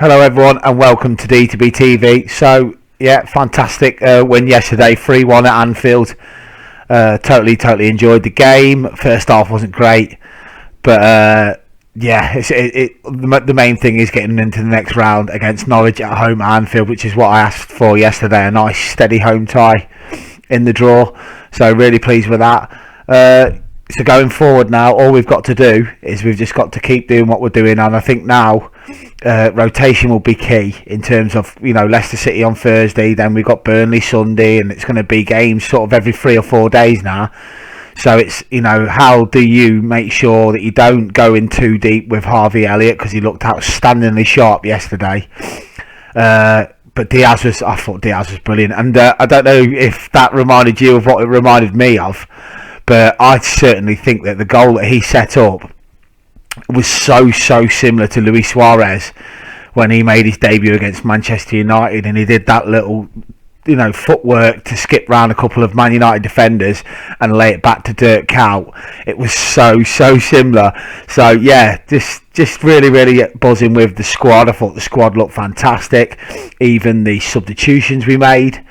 Hello everyone and welcome to DTBTV. So yeah, fantastic win yesterday, 3-1 at Anfield. Totally enjoyed the game. First half wasn't great, but the main thing is getting into the next round against Norwich at home at Anfield, which is what I asked for yesterday. A nice steady home tie in the draw, so really pleased with that. So going forward now, all we've got to do is we've just got to keep doing what we're doing, and I think now rotation will be key in terms of, Leicester City on Thursday, then we've got Burnley Sunday, and it's going to be games sort of every 3 or 4 days now. So it's, how do you make sure that you don't go in too deep with Harvey Elliott, because he looked outstandingly sharp yesterday. But I thought Diaz was brilliant, and I don't know if that reminded you of what it reminded me of, but I certainly think that the goal that he set up was so similar to Luis Suarez when he made his debut against Manchester United, and he did that little footwork to skip round a couple of Man United defenders and lay it back to Dirk Kuyt. It was so similar. So yeah, just really buzzing with the squad. I thought the squad looked fantastic. Even the substitutions we made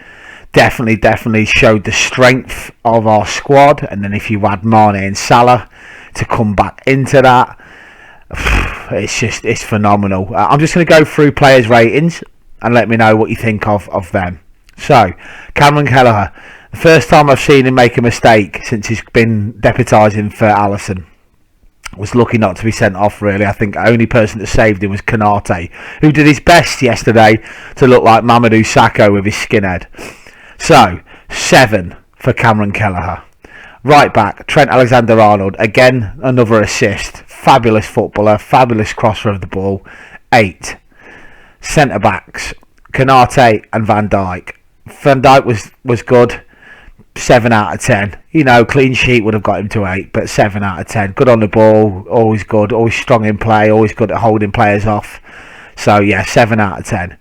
definitely showed the strength of our squad. And then if you add Mane and Salah to come back into that, it's phenomenal. I'm just going to go through players' ratings and let me know what you think of them. So, Cameron Kelleher, the first time I've seen him make a mistake since he's been deputising for Alisson. Was lucky not to be sent off, really. I think the only person that saved him was Konate, who did his best yesterday to look like Mamadou Sakho with his skinhead. So, 7 for Cameron Kelleher. Right back, Trent Alexander-Arnold. Again, another assist. Fabulous footballer, fabulous crosser of the ball. 8. Centre backs, Konate and Van Dijk. Van Dijk was good. 7 out of 10. Clean sheet would have got him to 8, but 7 out of 10. Good on the ball, always good, always strong in play, always good at holding players off. So yeah, 7 out of 10.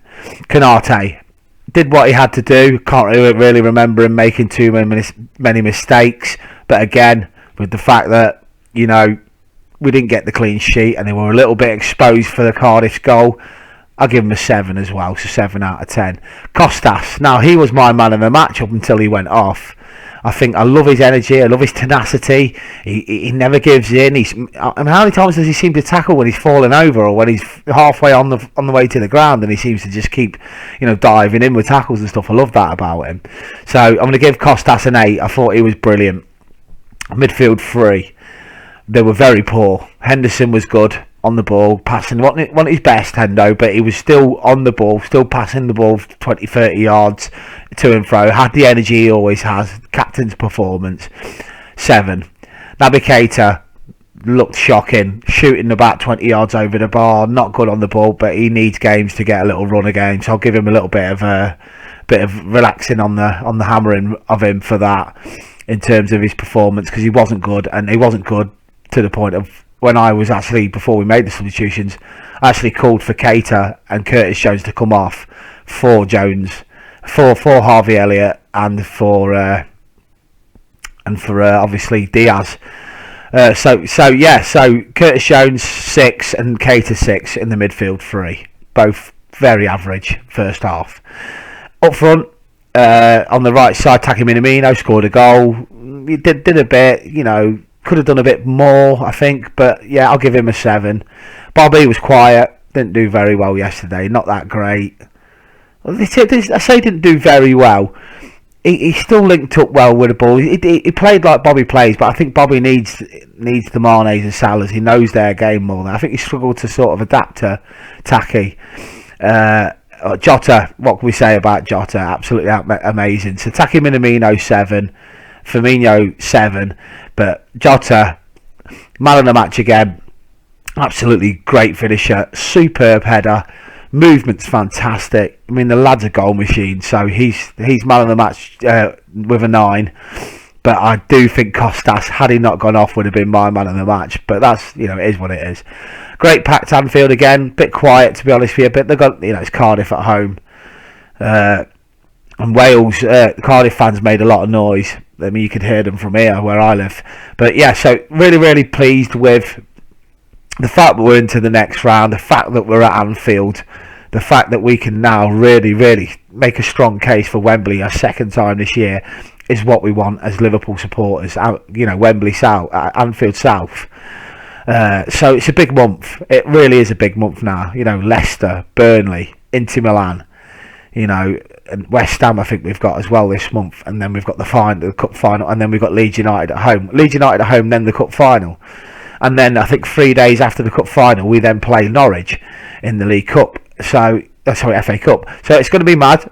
Konate did what he had to do. Can't really remember him making too many mistakes. But again, with the fact that, we didn't get the clean sheet and they were a little bit exposed for the Cardiff goal, I'll give him a 7 as well, so 7 out of 10. Costas, now he was my man of the match up until he went off. I love his energy, I love his tenacity. He never gives in. How many times does he seem to tackle when he's falling over or when he's halfway on the way to the ground, and he seems to just keep, diving in with tackles and stuff. I love that about him. So I'm going to give Costas an 8. I thought he was brilliant. Midfield 3. They were very poor. Henderson was good on the ball, passing, wasn't his best, Hendo, but he was still on the ball, still passing the ball 20-30 yards to and fro, had the energy he always has, captain's performance. 7. Naby Keita looked shocking, shooting about 20 yards over the bar, not good on the ball, but he needs games to get a little run again, so I'll give him a little bit of relaxing on the hammering of him for that in terms of his performance, because he wasn't good, and he wasn't good to the point of when I was actually, before we made the substitutions, I actually called for Keita and Curtis Jones to come off for Jones, for Harvey Elliott, and for obviously Diaz. So Curtis Jones 6 and Keita 6 in the midfield 3, both very average first half. Up front, on the right side, Taki Minamino scored a goal. He did a bit, could have done a bit more, I think, but yeah, I'll give him a 7. Bobby was quiet, didn't do very well yesterday, not that great. I say didn't do very well. He still linked up well with the ball. He played like Bobby plays, but I think Bobby needs the Manes and Salahs. He knows their game more than I think he struggled to sort of adapt to Taki. Jota, what can we say about Jota? Absolutely amazing. So Taki Minamino 7, Firmino 7, but Jota, man of the match again. Absolutely great finisher, superb header, movement's fantastic. I mean, the lad's a goal machine, so he's man of the match with a 9. But I do think Costas, had he not gone off, would have been my man of the match. But that's, it is what it is. Great packed Anfield again, bit quiet to be honest with you, but they got, it's Cardiff at home. And Wales, Cardiff fans made a lot of noise. I mean, you could hear them from here where I live. But yeah, so really pleased with the fact that we're into the next round, the fact that we're at Anfield, the fact that we can now really make a strong case for Wembley a second time this year is what we want as Liverpool supporters. Wembley South, Anfield South. So it's a big month. It really is a big month now. Leicester, Burnley, Inter Milan, and West Ham I think we've got as well this month, and then we've got the cup final, and then we've got Leeds United at home. Leeds United at home, then the cup final, and then I think 3 days after the cup final we then play Norwich in the League Cup. So FA Cup. So it's going to be mad.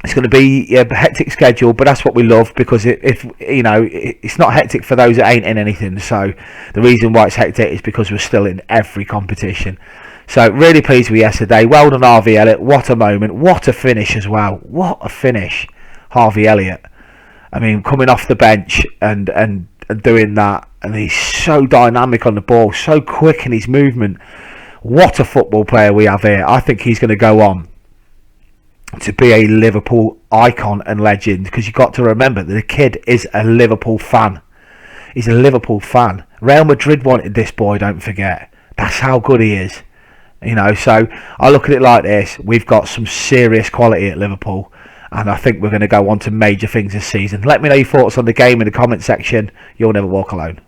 It's going to be a hectic schedule, but that's what we love, because it's not hectic for those that ain't in anything. So the reason why it's hectic is because we're still in every competition. So really pleased with yesterday. Well done, Harvey Elliott. What a moment. What a finish as well. What a finish, Harvey Elliott. I mean, coming off the bench and doing that, and he's so dynamic on the ball, so quick in his movement. What a football player we have here. I think he's going to go on to be a Liverpool icon and legend, because you've got to remember that the kid is a Liverpool fan. He's a Liverpool fan. Real Madrid wanted this boy, don't forget. That's how good he is. So I look at it like this. We've got some serious quality at Liverpool, and I think we're going to go on to major things this season. Let me know your thoughts on the game in the comment section. You'll never walk alone.